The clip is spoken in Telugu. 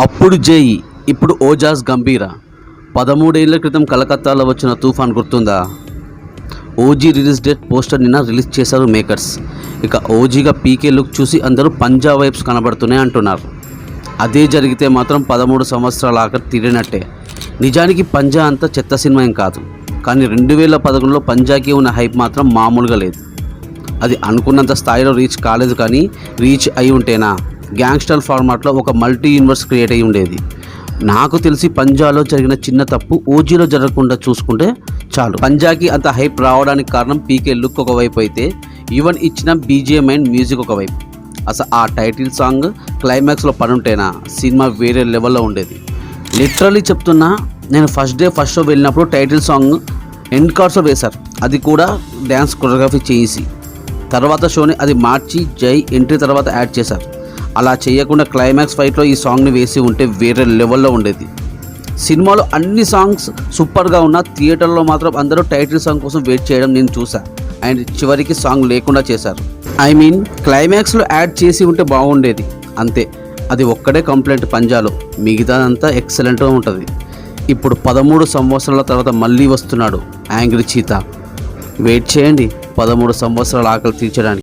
అప్పుడు జై, ఇప్పుడు ఓజాస్ గంభీర. 13 ఏళ్ల క్రితం కలకత్తాలో వచ్చిన తుఫాన్ గుర్తుందా? ఓజీ రిలీజ్ డేట్ పోస్టర్ నిన్న రిలీజ్ చేశారు మేకర్స్. ఇక ఓజీగా పీకే లుక్ చూసి అందరూ పంజా వైబ్స్ కనబడుతున్నాయి అంటున్నారు. అదే జరిగితే మాత్రం 13 సంవత్సరాల ఆఖరి తీరినట్టే. నిజానికి పంజా అంత చెత్త సినిమా ఏం కాదు, కానీ 2011లో పంజాకి ఉన్న హైప్ మాత్రం మామూలుగా లేదు. అది అనుకున్నంత స్థాయిలో రీచ్ కాలేదు, కానీ రీచ్ అయి ఉంటేనా గ్యాంగ్స్టర్ ఫార్మాట్లో ఒక మల్టీ యూనివర్స్ క్రియేట్ అయి ఉండేది. నాకు తెలిసి పంజాలో జరిగిన చిన్న తప్పు ఓజీలో జరగకుండా చూసుకుంటే చాలు. పంజాకి అంత హైప్ రావడానికి కారణం పీకే లుక్ ఒకవైపు అయితే, ఈవెన్ ఇచ్చిన బీజిఎం అండ్ మ్యూజిక్ ఒకవైపు. అసలు ఆ టైటిల్ సాంగ్ క్లైమాక్స్లో పడుంటేనా సినిమా వేరే లెవెల్లో ఉండేది. లిటరలీ చెప్తున్నా, నేను ఫస్ట్ డే ఫస్ట్ షో వెళ్ళినప్పుడు టైటిల్ సాంగ్ ఎండ్ కార్డ్స్లో వేశారు, అది కూడా డ్యాన్స్ కొరియోగ్రఫీ చేసి. తర్వాత షోని అది మార్చి జై ఎంట్రీ తర్వాత యాడ్ చేశారు. అలా చేయకుండా క్లైమాక్స్ ఫైట్లో ఈ సాంగ్ని వేసి ఉంటే వేరే లెవెల్లో ఉండేది. సినిమాలో అన్ని సాంగ్స్ సూపర్గా ఉన్న, థియేటర్లో మాత్రం అందరూ టైటిల్ సాంగ్ కోసం వెయిట్ చేయడం నేను చూసా. అండ్ చివరికి సాంగ్ లేకుండా చేశారు. క్లైమాక్స్లో యాడ్ చేసి ఉంటే బాగుండేది, అంతే. అది ఒక్కడే కంప్లైంట్ పంజాలో, మిగతాదంతా ఎక్సలెంట్గా ఉంటుంది. ఇప్పుడు 13 సంవత్సరాల తర్వాత మళ్ళీ వస్తున్నాడు యాంగ్రీ చీతా. వెయిట్ చేయండి 13 సంవత్సరాల ఆకలి తీర్చడానికి.